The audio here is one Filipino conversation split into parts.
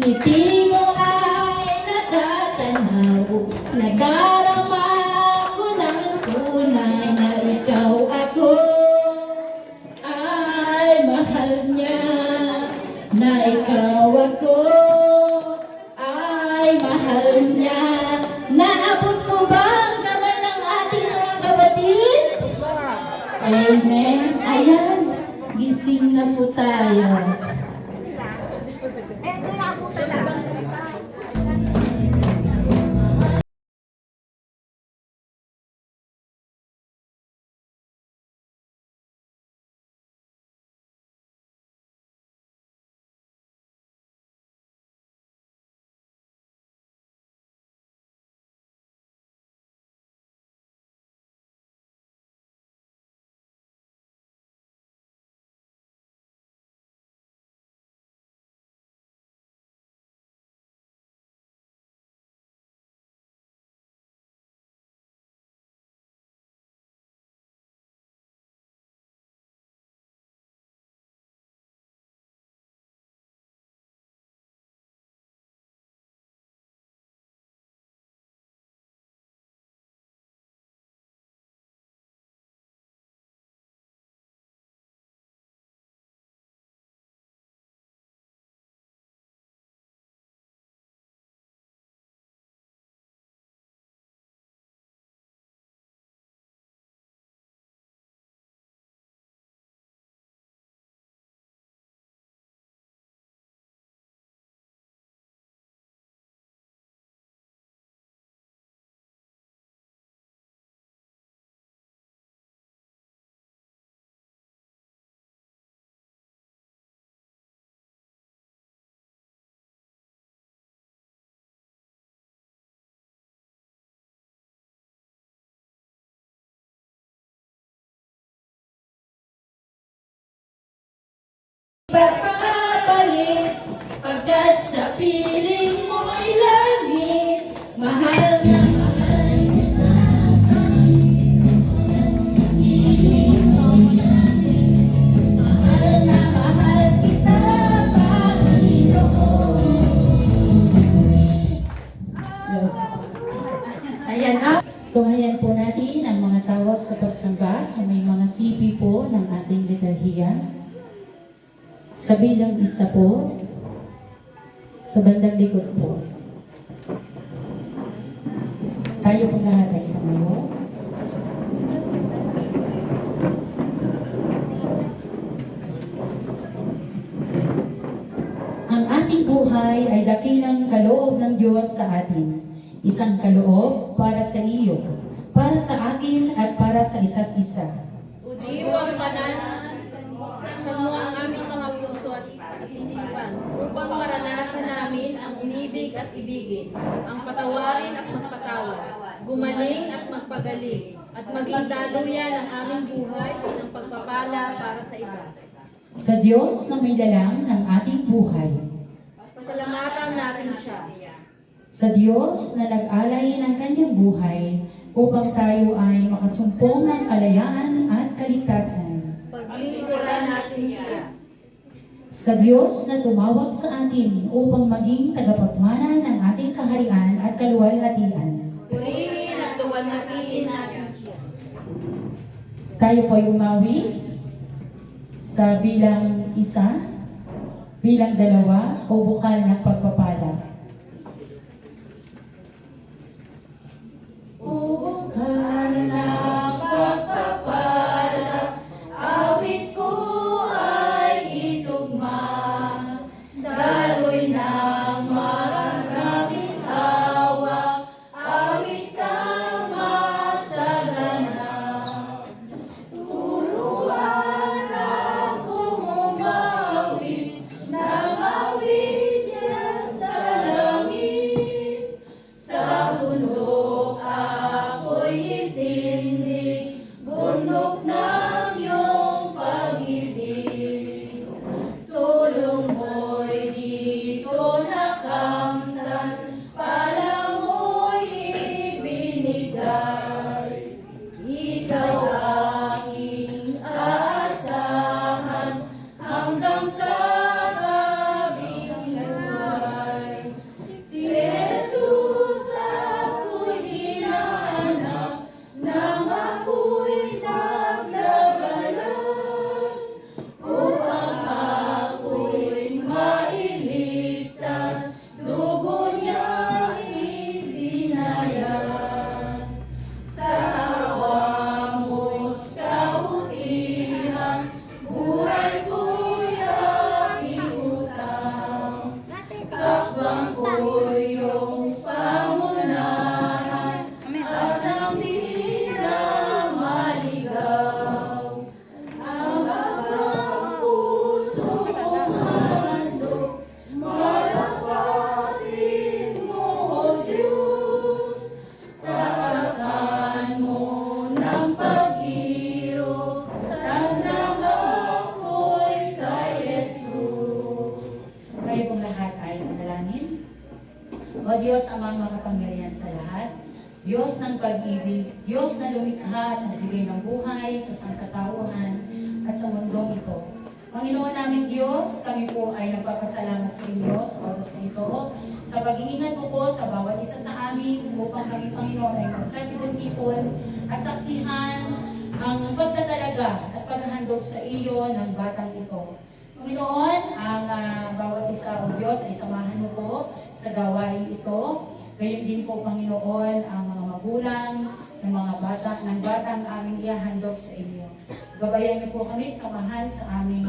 Ngiti mo ay natatanaw, nadarama ko ng tunay na ikaw ako ay mahal niya, na ikaw ako ay mahal niya. Naabot mo ba ang kamay ng ating mga kapatid? Amen. Ayan, gising na po tayo. Pagpapalit pagkat sa piling mo'y langit, mahal na mahal kita. Mahal na mahal kita, Panginoon. Ayan na. Tunghayan po natin ang mga tawag sa pagsamba sa may mga sipi po ng ating liturhiya. Sa bilang isa po, sa bandang likod po. Tayo pong lahat ay tumayo. Ang ating buhay ay dakilang kaloob ng Diyos sa atin. Isang kaloob para sa iyo, para sa akin at para sa isa't isa. Udiyo ang pananan sa mga aming mga puso at isipan upang maranasan namin ang umibig at ibigin, ang patawarin at magpatawad, gumaling at magpagaling, at maging daluyan ang aming buhay ng pagpapala para sa iba. Sa Diyos na may lalang ng ating buhay. Pasalamatan natin siya. Sa Diyos na nag-alay ng kanyang buhay upang tayo ay makasumpong ng kalayaan at kaligtasan. Paglilingkuran natin siya. Sa Diyos na tumawag sa atin upang maging tagapagmana ng ating kaharian at kaluwalhatian. Purihin at luwalhatiin natin siya. Tayo po ay umawi sa bilang isa, bilang dalawa o bukal ng pagpapala. Bukal ng pagpapala, awit ko ay itugma, daloy ng maraming hawak, awit kang masagana. Turuan akong umawit ng awit yan sa O Diyos amang makapangyarihan sa lahat, Diyos ng pag-ibig, Diyos na lumikha at nagbigay ng buhay sa sangkatauhan at sa mundong ito. Panginoon naming Diyos, kami po ay nagpapasalamat sa inyo sa oras na ito, sa pag-iingat mo po sa bawat isa sa amin upang kami, Panginoon, ay magkatipon-tipon at saksihan ang pagtatalaga at paghahandog sa iyo ng batang ito. Panginoon, ang bawat isa o Diyos ay samahan mo po sa gawain ito. Gayon din po, Panginoon, ang mga magulang ng mga batang aming ihahandog sa inyo. Gabayan niyo po kami at samahan sa aming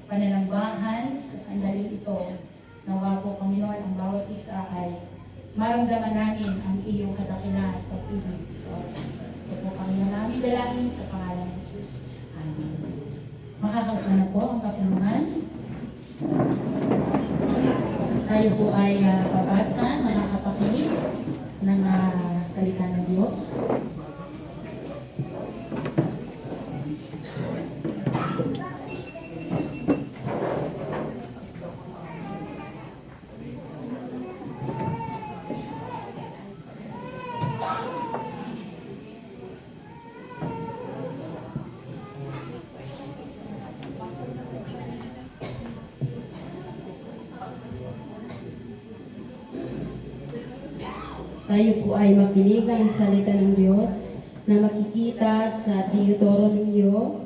pananambahan sa sandaling ito. Nawa po, Panginoon, ang bawat isa ay maramdaman namin ang iyong kadakilaan at pag-ibig sa oras ito. Ito po, Panginoon, namin dalangin sa pangalan ng Jesus. Amen. Makakaupo na po ang kapulungan. Tayo po ay babasa, makakapakinig ng salita ng Diyos. Tayo po ay makinig ng salita ng Diyos na makikita sa Deuteronomio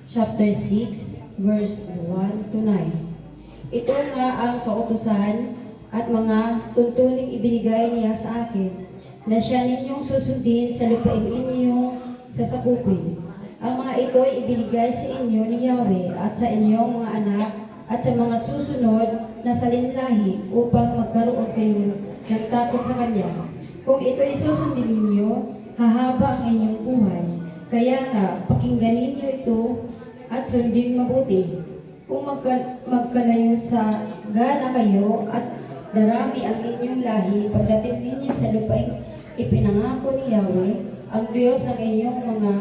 chapter 6 verse 1 to 9. Ito nga ang kautusan at mga tuntuning ibinigay niya sa akin na siya ninyong susundin sa lupain inyong sasakupin. Ang mga ito ay ibinigay sa inyo ni Yahweh at sa inyong mga anak at sa mga susunod na salinlahi upang magkaroon kayo ng takot sa Kanya. Kung ito'y susundin ninyo, hahaba ang inyong buhay. Kaya nga, pakinggan ninyo ito at sundin mabuti. Kung magkalayo sa gana kayo at darami ang inyong lahi, pagdating ninyo sa lupaing ipinangako ni Yahweh, ang Diyos ng inyong mga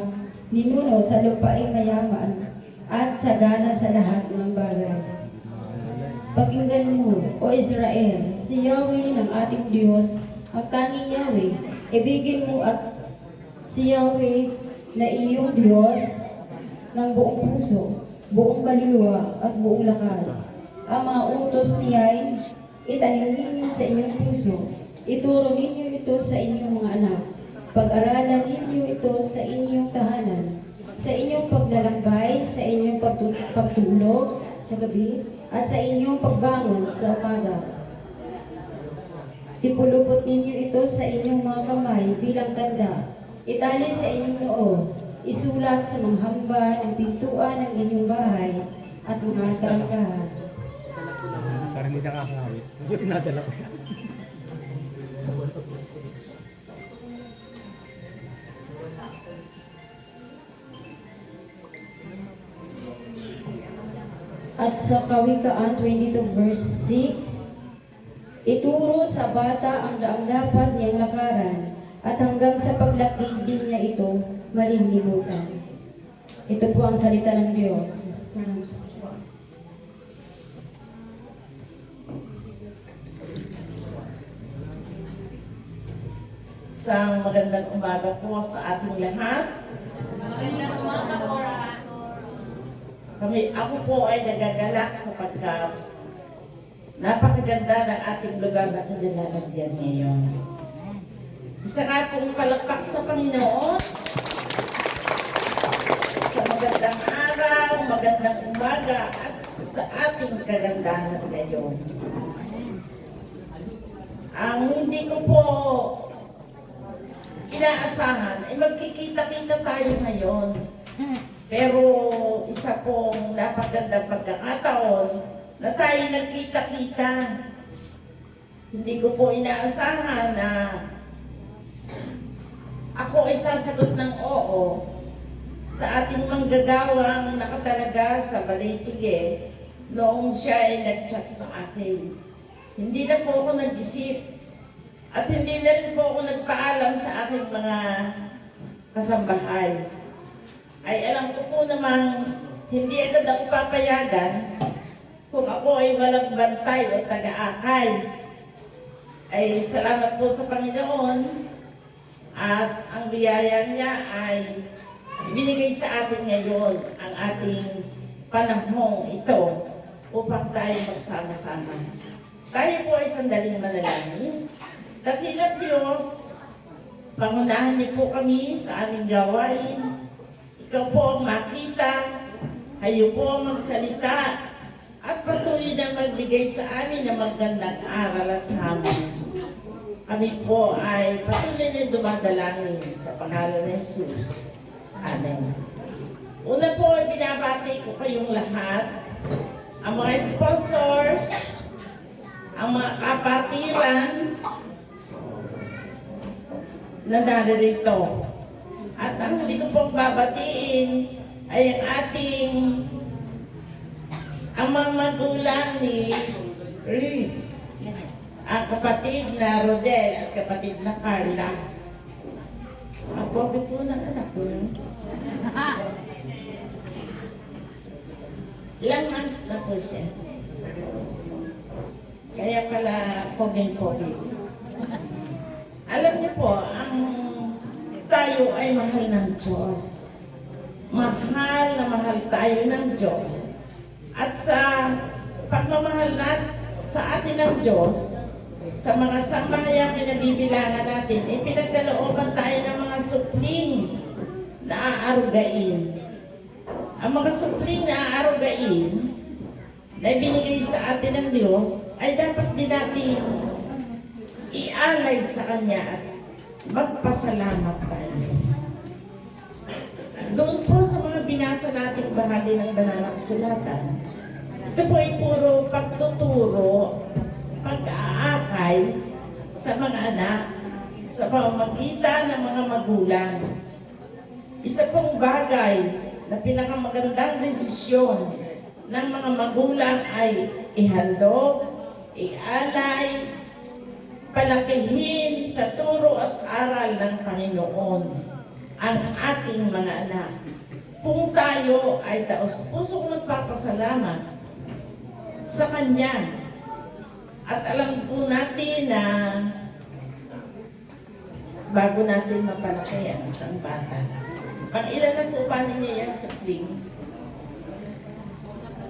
ninuno sa lupaing mayaman at sagana sa lahat ng bagay. Pakinggan mo, O Israel, si Yahweh ng ating Diyos, ang tanging Yahweh. Ibigin mo at si Yahweh na iyong Diyos ng buong puso, buong kaluluwa at buong lakas. Ang mga utos niya'y itanim ninyo sa inyong puso. Ituro ninyo ito sa inyong mga anak. Pag-aralan ninyo ito sa inyong tahanan, sa inyong paglalakbay, sa inyong pagtulog sa gabi, at sa inyong pagbangon sa umaga. Ipulupot ninyo ito sa inyong mga kamay bilang tanda. Itali sa inyong noo. Isulat sa mga hamba ng pintuan ng inyong bahay at mga tarangkahan. Parang hindi nakakawit. Mabuti nadala ko yan. At sa Kawikaan 22 verse 6, ituro sa bata ang daang dapat niyang lakaran at hanggang sa paglaki di niya ito malilimutan. Ito po ang salita ng Diyos. Isang magandang umaga po sa ating lahat. Magandang umaga po. Ako po ay nagagalak sapagkat napakaganda ng ating lugar na kanilalagyan ngayon. Isa nga pong palakpak sa Panginoon. Sa magandang araw, magandang umaga at sa ating kagandahan ngayon. Ang hindi ko po inaasahan ay magkikita-kita tayo ngayon. Pero isa pong napagandang pagkakataon na tayo nagkita-kita. Hindi ko po inaasahan na ako ay sasagot ng oo sa ating manggagawang nakatalaga sa Balintige noong siya ay nag-chat sa akin. Hindi na po ako nag-isip at hindi na rin po ako nagpaalam sa aking mga kasambahay. Ay alam ko po namang hindi agad ako papayagan kung ako ay walang bantay o taga-akay. ay salamat po sa Panginoon at ang biyaya niya ay ibinigay sa atin ngayon ang ating panahong ito upang tayo magsama-sama. Tayo po ay sandaling manalangin. Dakilang Diyos, pangunahan niyo po kami sa aming gawain. Ikaw po ang makita, kayo po ang magsalita, at patuloy na magbigay sa amin ng magandang aral at hamon. Kami po ay patuloy na dumadalangin sa pangalan ni Jesus. Amen. Una po ay binabati ko kayong lahat, ang mga sponsors, ang mga kapatiran na naririto. At ang huli ko pong babatiin ay ang mga magulang ni Riz, ang kapatid na Rodel at kapatid na Carla. Ang pogi po ng anak ko. Ilang months na po siya. Kaya pala poging-pogi. Alam niyo po, tayo ay mahal ng Diyos. Mahal na mahal tayo ng Diyos. At sa pagmamahal sa atin ng Diyos, sa mga sambayang pinabibilangan natin, pinagkalooban tayo ng mga supling na aarugain. Ang mga supling na aarugain na ibinigay sa atin ng Diyos ay dapat din natin ialay sa Kanya at magpasalamat tayo. Doon po sa mga binasa nating bahagi ng banal na kasulatan, ito po ay puro pagtuturo, pag-aakay sa mga anak, sa pamamagitan ng mga magulang. Isa pong bagay na pinakamagandang desisyon ng mga magulang ay ihandog, ialay, palakihin sa turo at aral ng Panginoon ang ating mga anak. Kung tayo ay taos-pusong nagpapasalamat sa Kanya, at alam po natin na bago natin mapalaki ang isang bata, pang-ilan na po ba ninyo yan sa pling?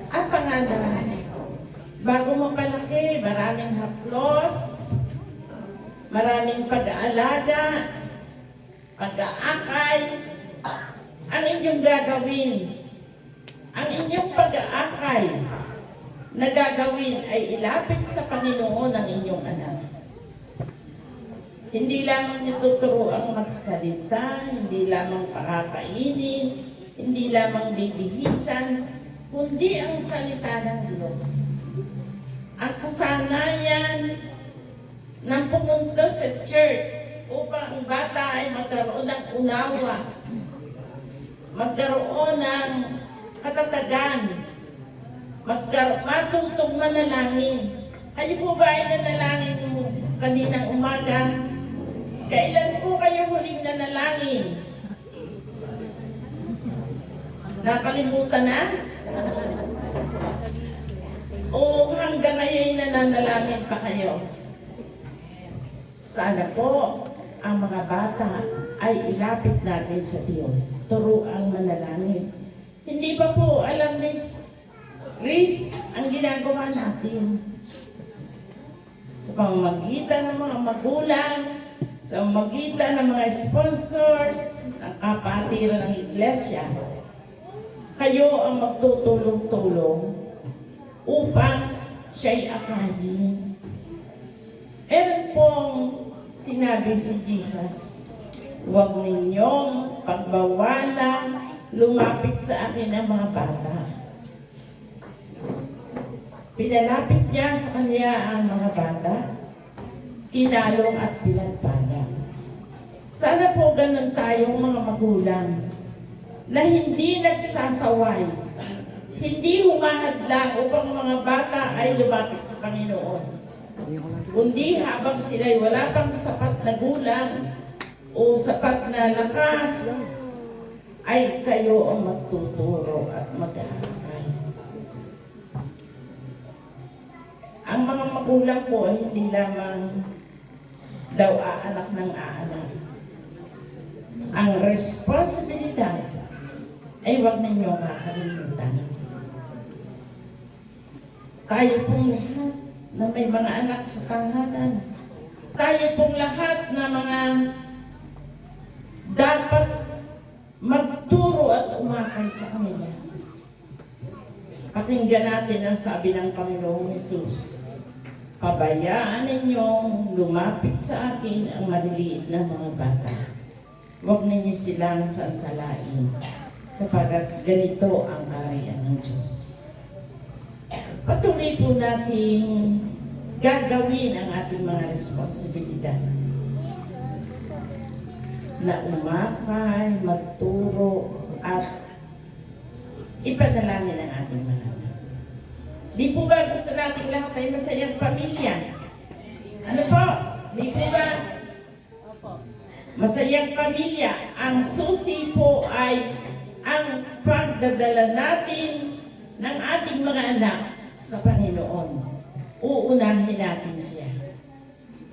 Ang pangalan, bago mapalaki, maraming haplos, maraming pag-aalaga, pag-aakay, ang inyong gagawin. Ang inyong pag-aakay na gagawin ay ilapit sa Panginoon ang inyong anak. Hindi lamang niyo tuturuan magsalita, hindi lamang pakakainin, hindi lamang bibihisan, kundi ang salita ng Diyos. Ang kasanayan ng pumunta sa church upang ang bata ay magkaroon ng unawa, magkaroon ng katatagan, matutong manalangin. Kayo po ba ay nanalangin mo kaninang umaga? Kailan po kayo huling nanalangin? Nakalimutan na? O hanggang ngayon nananalangin pa kayo? Sana po ang mga bata ay ilapit natin sa Diyos. Turuang manalangin. Hindi ba po alam ni Riz ang ginagawa natin? Sa pamamagitan ng mga magulang, sa pamamagitan ng mga sponsors, ng kapatiran ng iglesia, kayo ang magtutulong-tulong upang siya'y akayin. Meron pong sinabi si Jesus, huwag ninyong pagbawalang lumapit sa akin ang mga bata. Pinalapit niya sa kanya ang mga bata, kinalong at pinagpala. Sana po ganun tayong mga magulang na hindi nagsasaway, hindi humahadlang upang mga bata ay lumapit sa Panginoon. Kundi habang sila'y wala pang sapat na gulang o sapat na lakas, ay kayo ang magtuturo at mag-aakay. Ang mga magulang po ay hindi lamang daw aanak ng aanak. Ang responsibilidad ay huwag ninyo kakalimutan. Tayo pong lahat na may mga anak sa tahanan, tayo pong lahat na mga dapat magturo at umakay sa kanila. Pakinggan natin ang sabi ng Panginoong Hesus. Pabayaan ninyong lumapit sa akin ang maliliit na mga bata. Huwag ninyo silang sansalain, sapagat ganito ang kaharian ng Diyos. Patuloy po nating gagawin ang ating mga responsibilidad na umakay, magturo, at ipadalangin ang ating mga anak. Di po ba gusto nating lahat ay masayang pamilya? Ano po? Di po ba? Masayang pamilya. Ang susi po ay ang pagdadala natin ng ating mga anak sa Panginoon. Uunahin natin siya.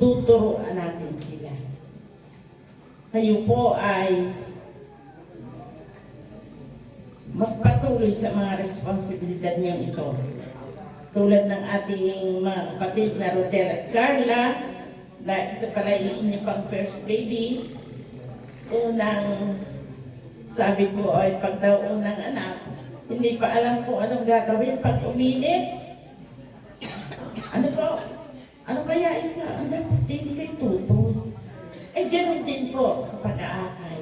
Tuturuan natin sila. Kayo po ay magpatuloy sa mga responsibilidad niyang ito. Tulad ng ating mga kapatid na Rodel at Carla, na ito pala inyong pang first baby. Unang, sabi ko ay pag daw unang anak, hindi pa alam kung anong gagawin pag uminit. Ano po? Ano kaya ika? Ang dapat din kay tuto. Eh, ganoon din po sa pag-aakay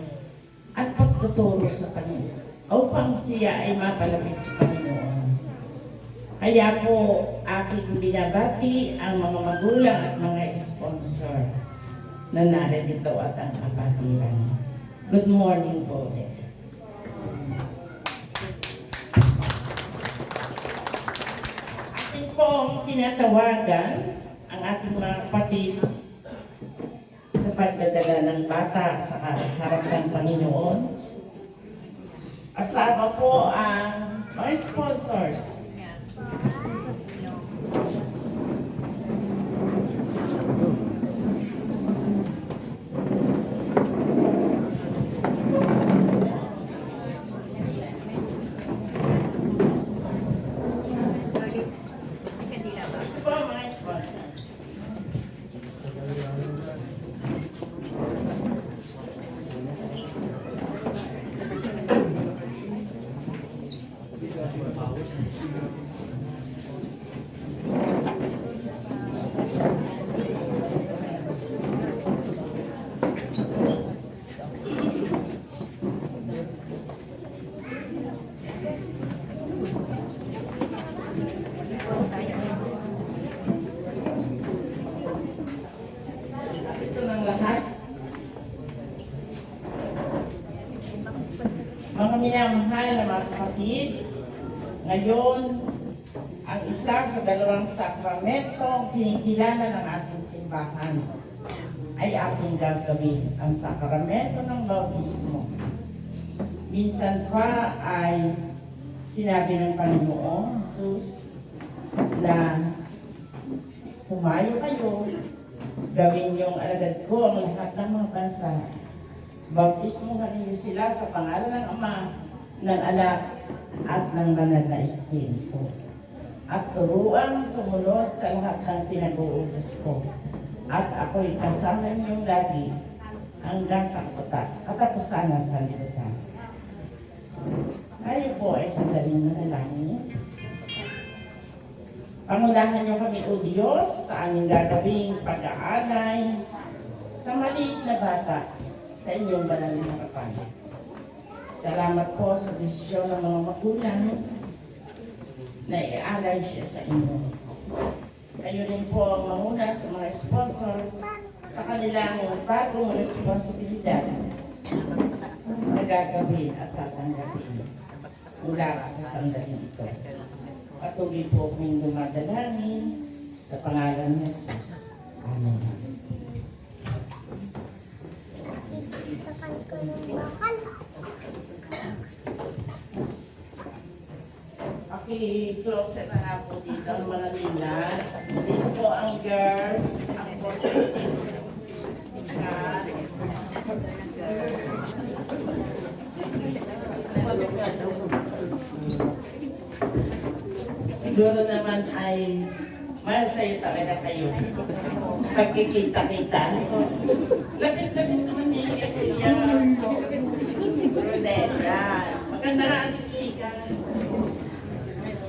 at pagtuturo sa Panginoon upang siya ay mapalapit sa Panginoon. Kaya po, aking binabati ang mga magulang at mga sponsor na narito at ang kapatiran. Good morning po ulit. Akin pong tinatawagan ang ating mga kapatid sa pagdadala ng bata sa harap ng Panginoon. Asama po ang mga sponsors. Ito po ang mga sponsors. Ito ng lahat. Mga minamahal na mga kapatid, ngayon, ang isa sa dalawang sakramento kinikilala ng ating simbahan ay ating gagawin, ang sakramento ng bautismo. Minsan pa ay sinabi ng Panginoong Jesus na humayo kayo, gawin niyong alagad ko ang lahat ng mga bansa. Bautismuhan ninyo sila sa pangalan ng Ama, ng Anak, at ng Banal na Espiritu. At turuan sumunod sa lahat ng pinag-uutos ko. At ako'y kasama niyong lagi hanggang sa katapusan ng sanlibutan. Tayo po ay sandaling manalangin. Pangunahan niyo kami, O Diyos, sa aming gagawing pag-aanay sa maliit na bata sa inyong banal na harapan. Salamat po sa desisyon ng mga magulang na ialay siya sa inyo. Kayo rin po ang manguna sa mga sponsor sa kanilang bagong responsibilidad na gagawin at tatanggapin mula sa sandaling ito. Patuloy po kaming dumadalangin sa pangalan ni Jesus. Amen. Okay, close na nga po dito ang mga nila. Dito po ang girls, ang Siguro naman ay masaya talaga kayo. Pagkikita-kita. Lapit-lapit naman din kay Kuya. Brunel, yan. Maganda nga ang siksikan.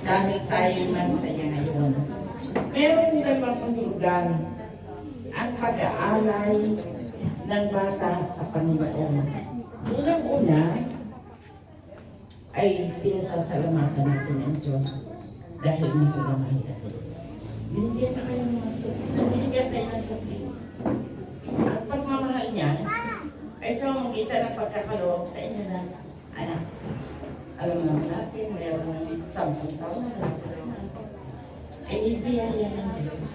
Dahil tayo masaya ngayon. Meron namang hulugan ang pag-aalay ng bata sa Panginoon. Unang-una ay pinasasalamatan natin ang Diyos dahil nakagamay natin. Binigyan na kayo ng mga sukli. Binigyan kayo ng sukli. Ang pagmamahal niya ay sa mamagitan ng pagkakaloob sa inyo na anak. Alam naman natin, mayroong 10 taon na ay ibiyaya ng Diyos.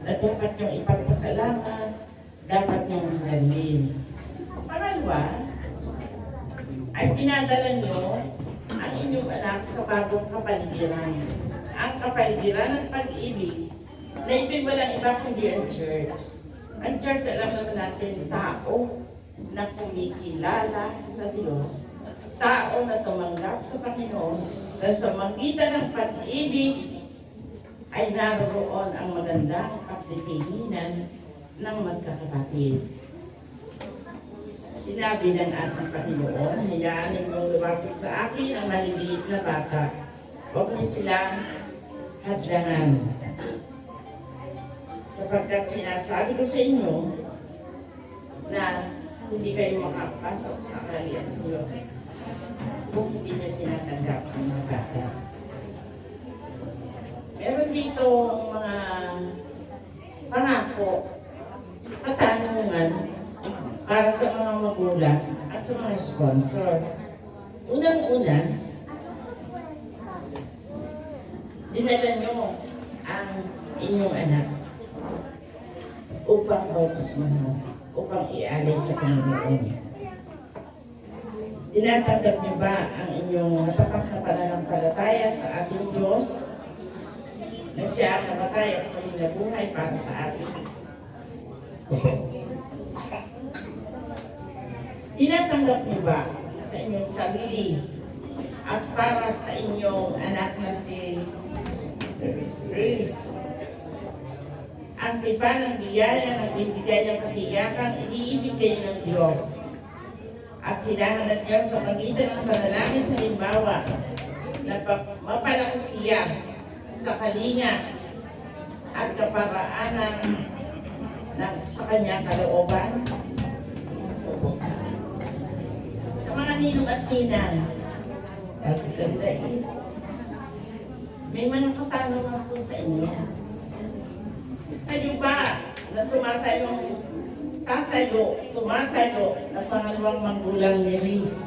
Na dapat niyong ipagpasalamat, dapat niyong mahalin. Pangalawa, ay dinadala niyo ang inyong anak sa bagong kapaligiran. Ang kapaligiran ng pag-ibig na ito'y walang iba kundi ang church. Ang church, alam naman natin, tao na kumikilala sa Diyos. Tao na tumanggap sa Panginoon na sa magitan ng pag-ibig ay naroon ang magandang kapitihinan ng magkakapatid. Sinabi ng ating Panginoon, hayaan ninyong lumapit sa akin ang maliliit na bata. Huwag niyo silang hadlangan. Sapagkat sinasabi ko sa inyo na hindi kayo makapasok sa kaharian ng Diyos kung hindi niyo tinatanggap ang mga bata. Meron dito mga pangako, katanungan para sa mga magulang at sa mga sponsor. Unang-una, dinala nyo ang inyong anak upang bautismahan, upang ialay sa Panginoon. Tinatanggap niyo ba ang inyong matapat na pananampalataya sa ating Diyos na siya ang namatay at muli nabuhay para sa atin? Tinatanggap niyo ba sa inyong sarili at para sa inyong anak na si Reese ang tipa ng biyaya na bibigay ng katiyakan, iniibigay ng Diyos at hinahanap niya sa pagitan ng panalangin halimbawa na mapalaki siya sa kalinga at kaparaanan sa kanyang kalooban? Sa mga ninong at ninang, pagkandain, may mga katanungan po sa inyo. Kayo ba na tumatayo na pangalawang magulang ni Reese?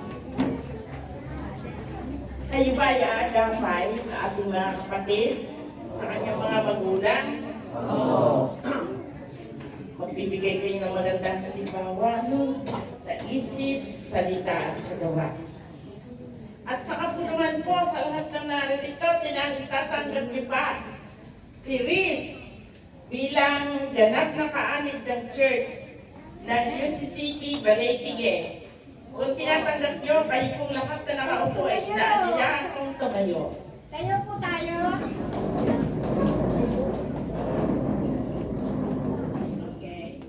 Kayo ba ay aagapay sa ating mga kapatid, sa kanyang mga magulang? Oo. Magbibigay kayo ng magandang halimbawa sa isip, salita at sa gawa. At sa kapulungan po sa lahat ng naririto, tinatanggap niyo ba si Reese bilang ganap na kaanib ng church ng UCCP Balay-Tige? Kung tinatanggap niyo, kayo pong lahat na nakaupo ay inaanyayahan kong tumayo. Tayo po tayo.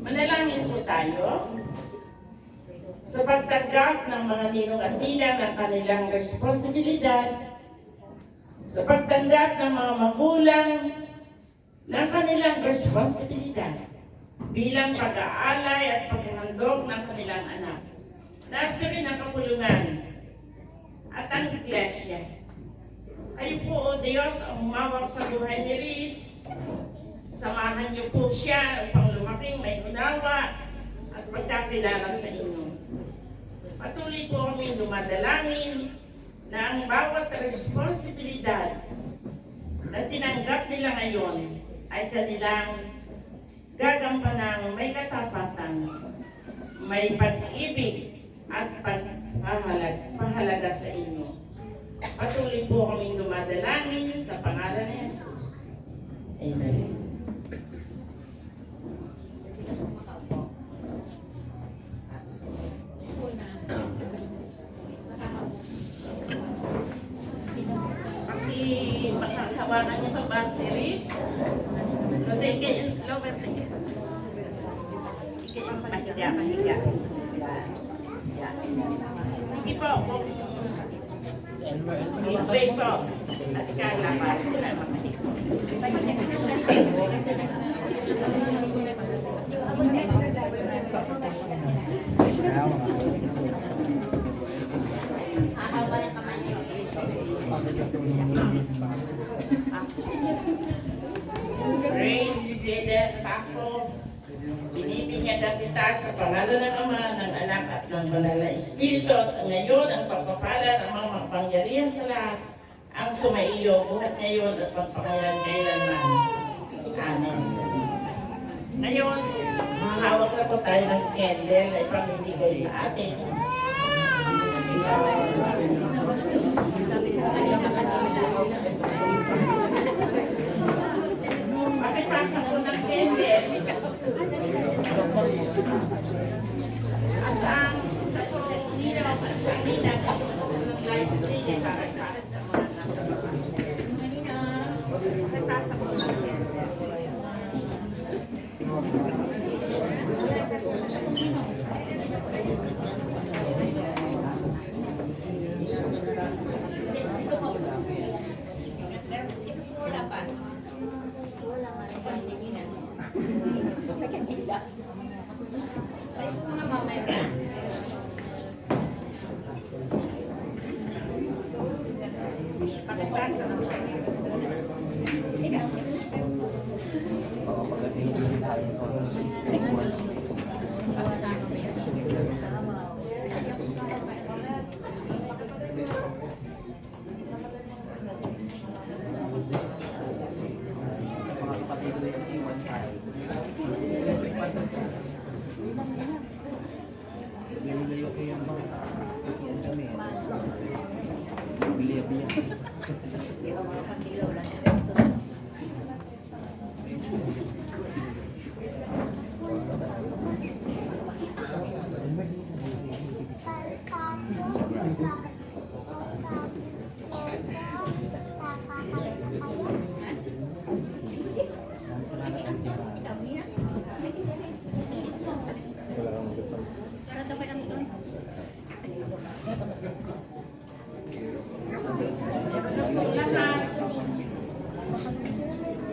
Manalangin po tayo sa pagtanggap ng mga ninong at ninang ng kanilang responsibilidad, sa pagtanggap ng mga magulang ng kanilang responsibilidad bilang pag-aalay at paghahandog ng kanilang anak. Natuloy ng kapulungan at ang iglesia. Kayo po, O Diyos, ang humawak sa buhay ni Reese. Samahan niyo po siya upang lumaking may unawa at pagkakilala sa inyo. Patuloy po kami dumadalangin na ang bawat responsibilidad na tinanggap nila ngayon ay kanilang gagampanang may katapatan, may pag-ibig at pagpahalaga sa inyo. Patuloy po kami dumadalangin sa pangalan ni Jesus. Amen. Hawakan niyo pa ba si Riz? Tingin, lower tingin. Pahiga, pahiga. Yan. Sige po, kung wait po. At Carla pa sila makahiga. Praise Fidel Paco, binibinyagan kita sa pangalan ng Ama, ng Anak at ng Banal na Espiritu at ngayon ang pagpapala ng mga makapangyarihan sa lahat ang sumaiyo buhat ngayon at magpakayaran kailanman. Amen. Ngayon, hawak na po tayo ng candle na ipamimigay sa atin. Pakipasa ko ng candle. At ang sa ilaw at sa ilaw ng light sila para sa mga pakipasa ko ng candle.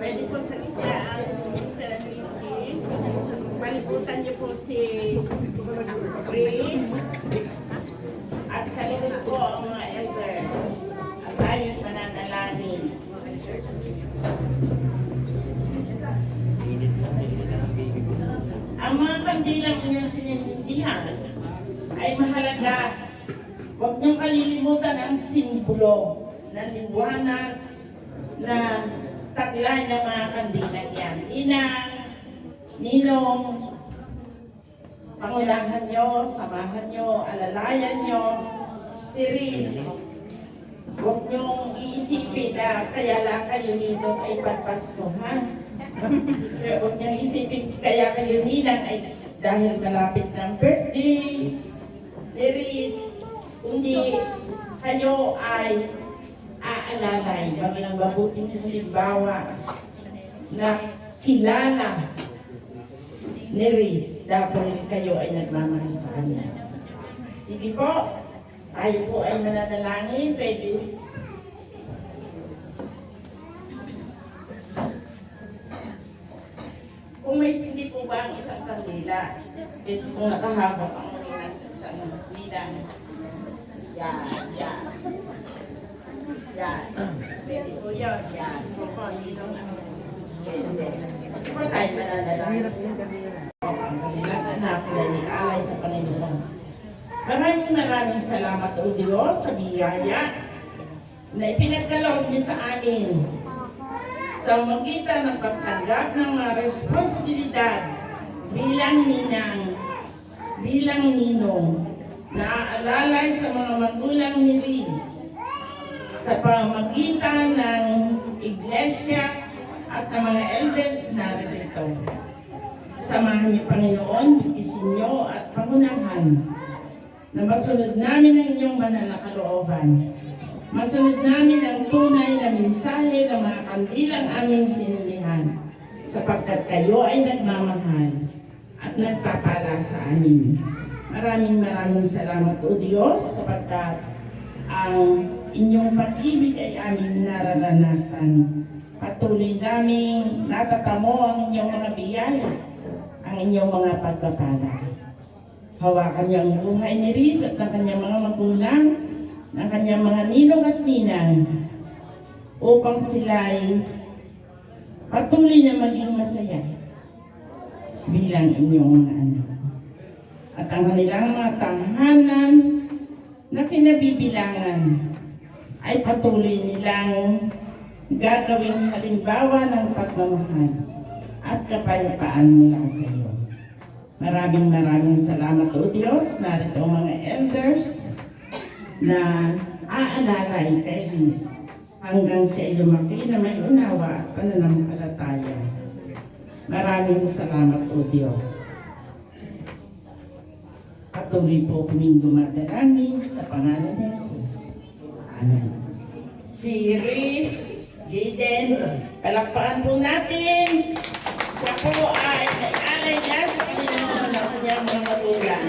Pwede po sa kita ang Mr. and Mrs. Palibutan niyo po si Grace. At sa likod po ang mga elders. At tayo'y mananalangin. Ang mga kandilang inyong sinintindihan ay mahalaga. Huwag niyong kalilimutan ang simbolo ng liwanag na taglay ng mga kandilang yan. Inang, Ninong, pangunahan nyo, samahan nyo, alalayan nyo, si Riz. Huwag niyong iisipin na kaya lang kayo nito ay pagpaskuhan. Huwag niyong isipin kaya kayo ninang ay dahil malapit ng birthday ni Riz. Kundi kayo ay aalalay, maging mabuting halimbawa na kilala ni Riz dahil kayo ay nagmamahal sa kanya. Sige po, tayo po ay mananalangin, pwede. Kung may sindi po ba ang isang kandila, pwede kung nakahabak ang isang kandila. Yan, yan. Yan. Pwede po yun. Yan. So po, ninong ang pwede. Sige po tayo mananalangin. Ang kanilang anak na nilalay sa Panginoon. Maraming salamat o Diyos sa biyaya na ipinagkaloob niyo sa amin sa magitan ng pagtanggap ng mga responsibilidad bilang ninang, bilang ninong, naaalalay sa mga magulang ni Riz sa pamamagitan ng iglesia at ng mga elders na narito. Samahan niyo, Panginoon, bigkisin niyo at pangunahan na masunod namin ang inyong banal na kalooban. Masunod namin ang tunay na mensahe ng mga kandilang aming sinilihan, sapagkat kayo ay nagmamahal at nagpapala sa amin. Maraming salamat o Diyos, sapagkat ang inyong pag-ibig ay aming nararanasan. Patuloy naming natatamo ang inyong mga biyaya, ang inyong mga pagpapala. Hawakan niyo ang buhay ni Riz at ng kanyang mga magulang, ng kanyang mga ninong at ninang, upang sila'y patuloy na maging masaya bilang inyong mga anak. At ang kanilang mga tahanan na pinabibilangan ay patuloy nilang gagawing halimbawa ng pagmamahal at kapayapaan mula sa iyo. Maraming salamat o Diyos. Narito ang mga elders na aalalay kay Riz hanggang siya ay lumaki na may unawa at pananampalataya. Maraming salamat o Diyos. Patuloy po kaming dumadalangin sa pangalan ni Jesus. Amen. Si Riz Gayden, palakpakan po natin. Siya po ay nag-alay niya sa Panginoon ng kanyang mga magulang.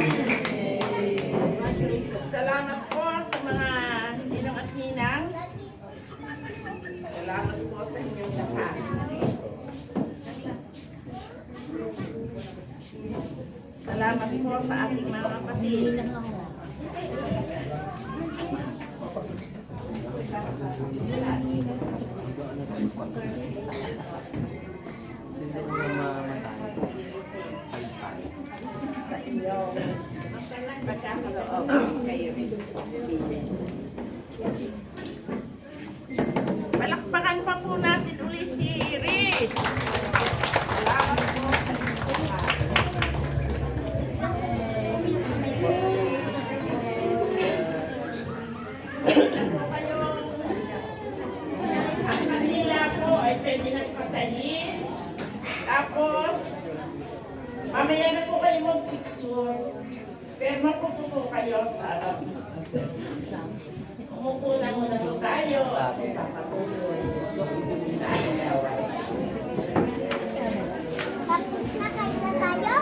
Salamat po sa mga ninong at ninang. Salamat po sa inyong lahat. Salamat po sa ating mga kapatid. Sa inyong pagkakaloob kay Riz. Palakpakan pa po natin uli si Riz. Salamat po sa inyong lahat. Ang kanila po ay pwede nagpatayin. Tapos, mamaya na po kayo mag-picture. Pero mapupo kayo sa labis na sir. Umupo na muna po tayo at papatuloy sa ating gawain. Tapos na kayo na tayo?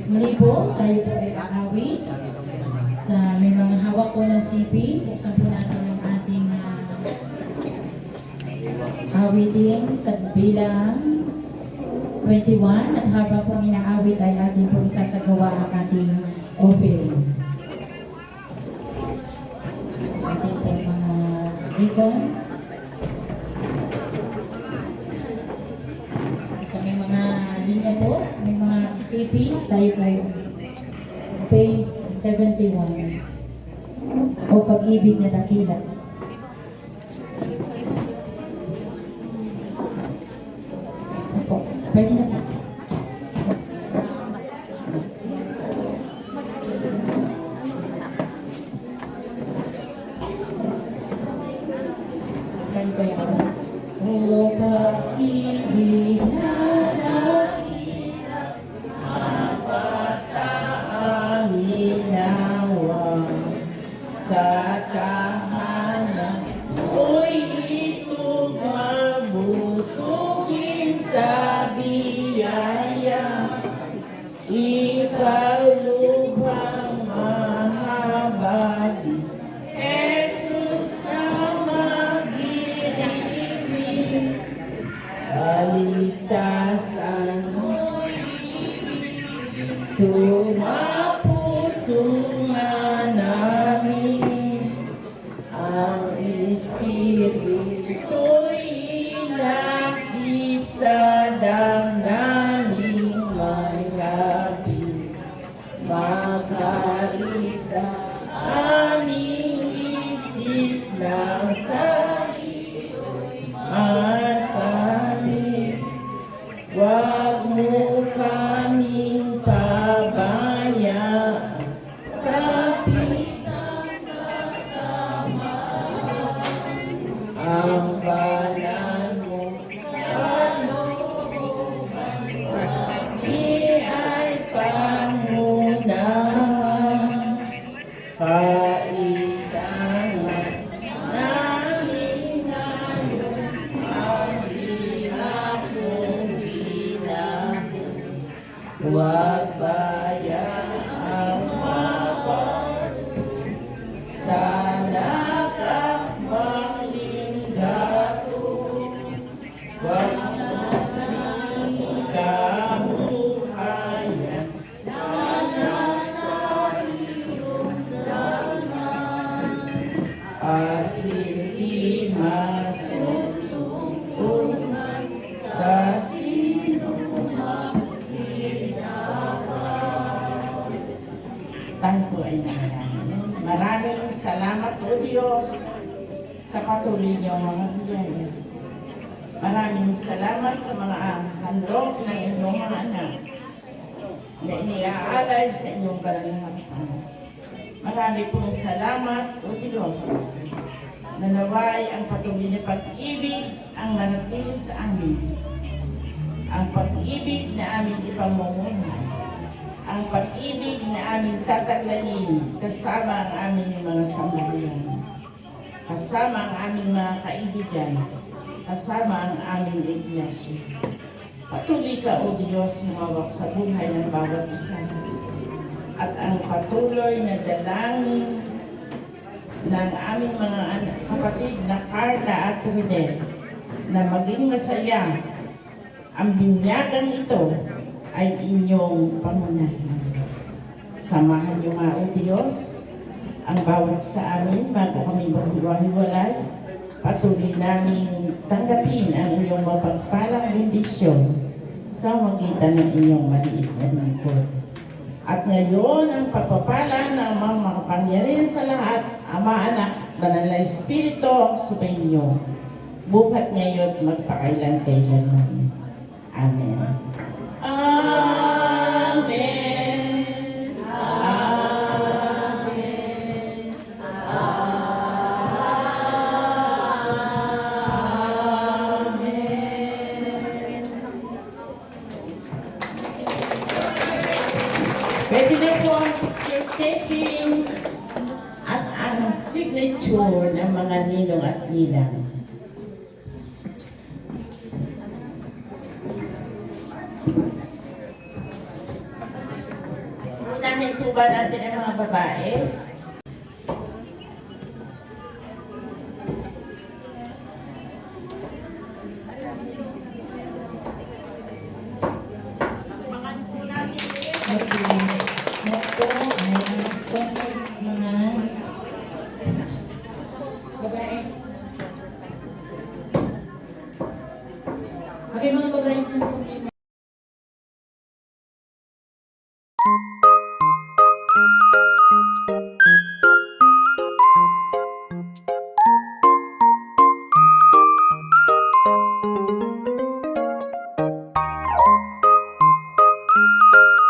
Muli po, tayo po ay aawit sa may mga hawak po ng CP. Buksan po natin ang ating awitin sa bilang 21 at habang po inaawit ay ating po isasagawa ang ating offering. Ating po mga deacons. Sa may mga linya po, may mga CP, tayo po page 71 o pag-ibig na dakila. Opo, pwede na po. Tayo ba yan? O pag-ibig na dakila, Sa amin nawa sa tahanan, oy ito mabusugin sa biyaya. Ikaw lubhang mahabagi, Jesus na magiling hari sa aming isip ng sarili masabi. Huwag mo kaming pabayaan sa pitang kasama. Ang banal mo kalooban kami ay pangunahan. Kailangan namin ngayon ang hirap mong ginagawa. Huwag bayaang mapalo sa nakakmang linggato. Huwag mong kabuhayan na nasa iyong laman at hindi masusunod sa Tayo ay nanalangin. Maraming salamat o Diyos sa patuloy niyong mga biyaya. Maraming salamat sa mga handog ng inyong mga anak na iniaalay sa inyong kalangapan. Marami pong salamat o Diyos na naway ang patuloy na pag-ibig ang manatili sa amin. Ang pag-ibig na aming ipamumuhay. Ang pag-ibig na aming tataglayin kasama ang aming mga sambahayan, kasama ang aming mga kaibigan, kasama ang aming iglesia. Patuloy ka, O Diyos, humawak sa buhay ng bawat isa. At ang patuloy na dalangin ng aming mga kapatid na Carla at Redel na maging masaya ang binyagang ito ay inyong pangunahan. Samahan niyo nga, O Diyos, ang bawat sa amin bago kami maghiwa-hiwalay. Patuloy namin tanggapin ang inyong mapagpalang bendisyon sa magitan ng inyong maliit na lingkod. At ngayon, ang pagpapala ng mga makapangyarihan sa lahat, Ama, Anak, Banal na Espiritu, ang sumainyo, buhat ngayon magpakailan-kailanman. Amen. Amen. Amen. Amen. Pwede na po ang picture taking at ang signature ng mga ninong at ninang. Unahin po ba natin ang mga babae? Okay. Next po ay ang sponsors ng mga babae. Okay, mga babae,